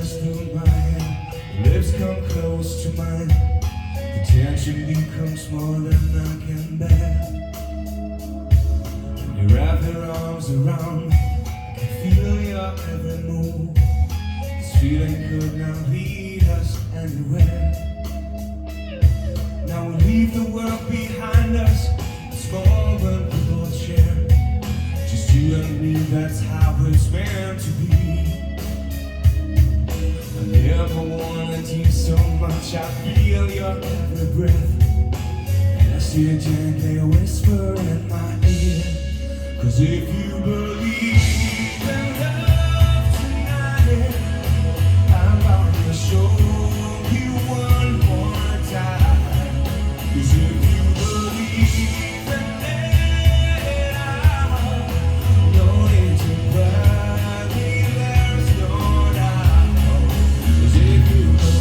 fingers through my hair, your lips come close to mine. The tension becomes more than I can bear. When you wrap your arms around me, I can feel your every move. This feeling could not lead us anywhere. Now we leave the world behind us, a small world we both share. Just you and me, that's how it's meant to be. I never wanted you so much, I feel your every breath, and I see a gently whisper in my ear. 'Cause if you believe